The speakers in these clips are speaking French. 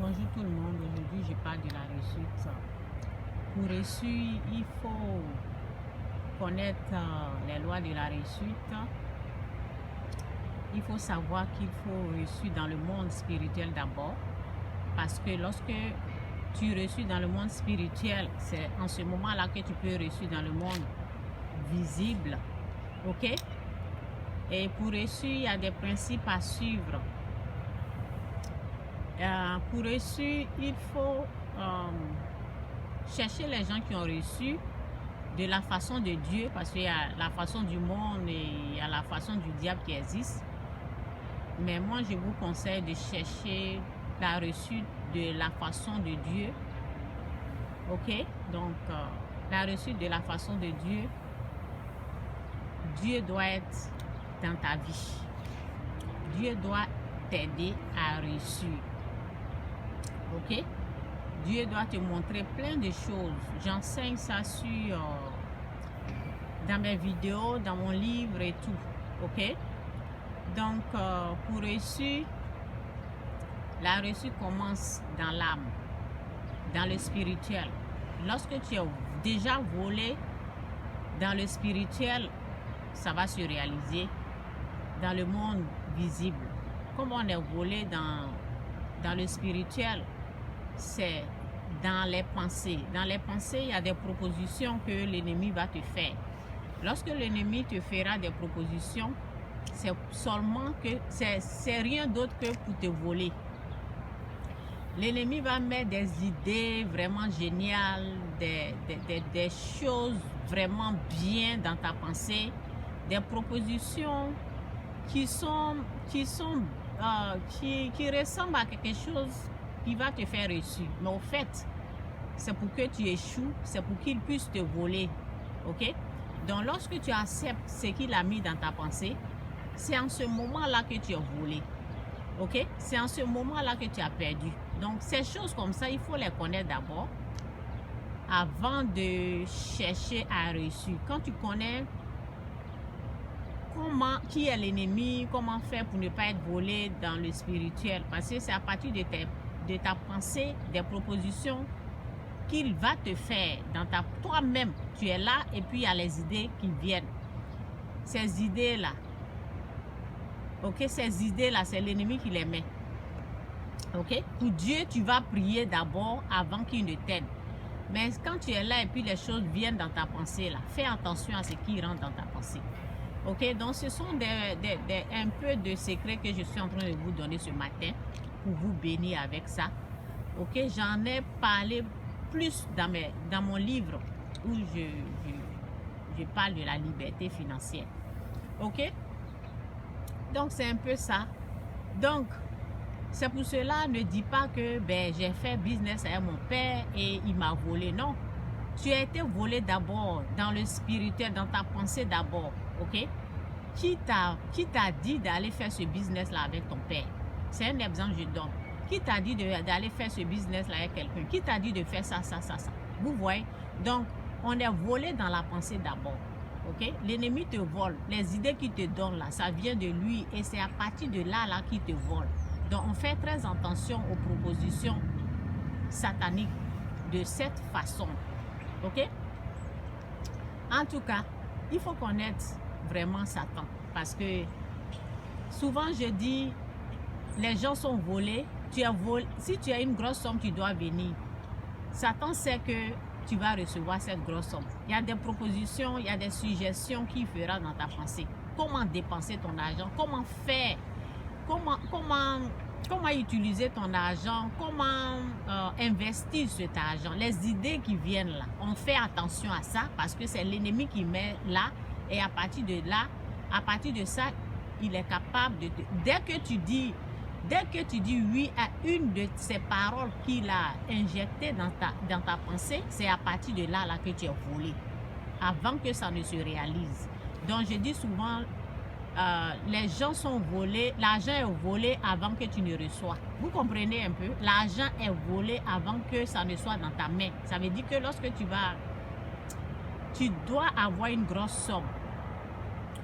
Bonjour tout le monde, aujourd'hui je parle de la réussite. Pour réussir, il faut connaître les lois de la réussite. Il faut savoir qu'il faut réussir dans le monde spirituel d'abord. Parce que lorsque tu réussis dans le monde spirituel, c'est en ce moment-là que tu peux réussir dans le monde visible. Ok? Et pour réussir, il y a des principes à suivre. Pour réussir, il faut chercher les gens qui ont réussi de la façon de Dieu, parce qu'il y a la façon du monde et il y a la façon du diable qui existe. Mais moi, je vous conseille de chercher la réussite de la façon de Dieu. Ok? Donc, la réussite de la façon de Dieu, Dieu doit être dans ta vie. Dieu doit t'aider à réussir. Ok? Dieu doit te montrer plein de choses. J'enseigne ça sur dans mes vidéos, dans mon livre et tout. Ok? Donc, pour réussir, la réussite commence dans l'âme, dans le spirituel. Lorsque tu as déjà volé dans le spirituel, ça va se réaliser dans le monde visible. Comme on est volé dans le spirituel, c'est dans les pensées. Dans les pensées, il y a des propositions que l'ennemi va te faire. Lorsque l'ennemi te fera des propositions, c'est seulement que c'est rien d'autre que pour te voler. L'ennemi va mettre des idées vraiment géniales, des choses vraiment bien dans ta pensée, des propositions qui ressemblent à quelque chose qui va te faire réussir. Mais au fait, c'est pour que tu échoues, c'est pour qu'il puisse te voler. Ok? Donc, lorsque tu acceptes ce qu'il a mis dans ta pensée, c'est en ce moment-là que tu as volé. Ok? C'est en ce moment-là que tu as perdu. Donc, ces choses comme ça, il faut les connaître d'abord avant de chercher à réussir. Quand tu connais qui est l'ennemi, comment faire pour ne pas être volé dans le spirituel, parce que c'est à partir de ta pensée, des propositions qu'il va te faire dans toi-même. Tu es là et puis il y a les idées qui viennent. Ces idées-là, ok, ces idées-là, c'est l'ennemi qui les met. Ok, pour Dieu, tu vas prier d'abord avant qu'il ne t'aide. Mais quand tu es là et puis les choses viennent dans ta pensée, là, fais attention à ce qui rentre dans ta pensée. Ok, donc ce sont un peu de secrets que je suis en train de vous donner ce matin pour vous bénir avec ça. Ok, j'en ai parlé plus dans mon livre où je parle de la liberté financière. Ok, donc c'est un peu ça. Donc, c'est pour cela, ne dis pas que j'ai fait business avec mon père et il m'a volé. Non, tu as été volé d'abord dans le spirituel, dans ta pensée d'abord. Ok? Qui t'a dit d'aller faire ce business-là avec ton père? C'est un exemple que je donne. Qui t'a dit d'aller faire ce business-là avec quelqu'un? Qui t'a dit de faire ça? Vous voyez? Donc, on est volé dans la pensée d'abord. Ok? L'ennemi te vole. Les idées qu'il te donne là, ça vient de lui et c'est à partir de là qu'il te vole. Donc, on fait très attention aux propositions sataniques de cette façon. Ok? En tout cas, il faut connaître vraiment Satan. Parce que souvent, je dis, les gens sont volés. Si tu as une grosse somme, tu dois venir. Satan sait que tu vas recevoir cette grosse somme. Il y a des propositions, il y a des suggestions qu'il fera dans ta pensée. Comment dépenser ton argent? Comment faire? Comment utiliser ton argent, comment investir cet argent, les idées qui viennent là. On fait attention à ça parce que c'est l'ennemi qui met là et à partir de ça, il est capable de dès que tu dis oui à une de ces paroles qu'il a injectées dans ta pensée, c'est à partir de là que tu es volé, avant que ça ne se réalise. Donc je dis souvent, les gens sont volés, l'argent est volé avant que tu ne reçois. Vous comprenez un peu? L'argent est volé avant que ça ne soit dans ta main. Ça veut dire que lorsque tu dois avoir une grosse somme.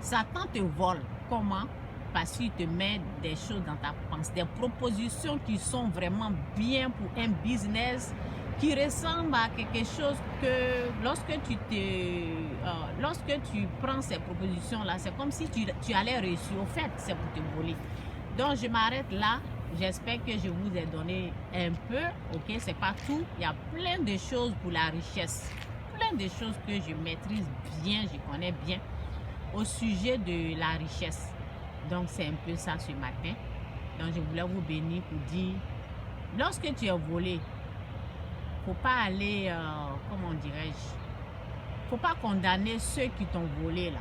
Satan te vole. Comment? parce qu'il te met des choses dans ta pensée, des propositions qui sont vraiment bien pour un business, qui ressemble à quelque chose que lorsque tu prends ces propositions-là, c'est comme si tu allais réussir. Au fait, c'est pour te voler. Donc, je m'arrête là. J'espère que je vous ai donné un peu. Ok, c'est pas tout. Il y a plein de choses pour la richesse. Plein de choses que je maîtrise bien, je connais bien au sujet de la richesse. Donc, c'est un peu ça ce matin. Donc, je voulais vous bénir pour dire, lorsque tu es volé, faut pas aller, comment dirais-je, faut pas condamner ceux qui t'ont volé là.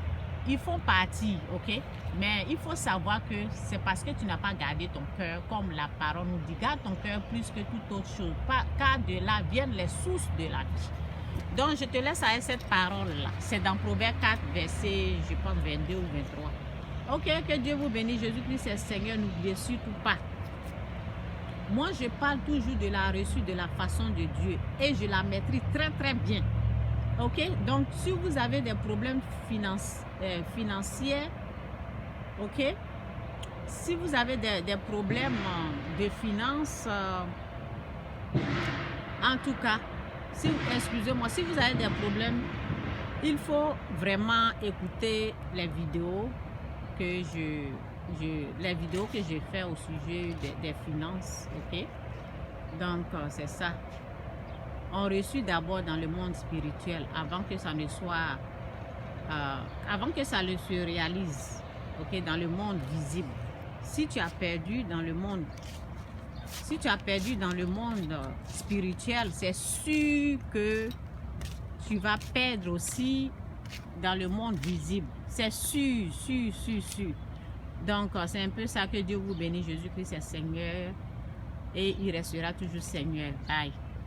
Ils font partie, ok? Mais il faut savoir que c'est parce que tu n'as pas gardé ton cœur, comme la parole nous dit, garde ton cœur plus que toute autre chose, car de là viennent les sources de la vie. Donc, je te laisse avec cette parole-là. C'est dans Proverbe 4, verset, je pense, 22 ou 23. Ok, que Dieu vous bénisse. Jésus-Christ est Seigneur, n'oubliez surtout pas. Moi, je parle toujours de la reçue, de la façon de Dieu. Et je la maîtrise très, très bien. Ok, donc si vous avez des problèmes financiers, ok, si vous avez des problèmes de finances, en tout cas, excusez-moi, si vous avez des problèmes, il faut vraiment écouter les vidéos que je fais au sujet des finances, ok. Donc c'est ça. On reçut d'abord dans le monde spirituel avant que ça ne soit, avant que ça ne se réalise, ok, dans le monde visible. Si tu as perdu dans le monde, spirituel, c'est sûr que tu vas perdre aussi dans le monde visible. C'est sûr, sûr, sûr, sûr. Donc, c'est un peu ça. Que Dieu vous bénisse. Jésus-Christ est Seigneur et il restera toujours Seigneur. Bye.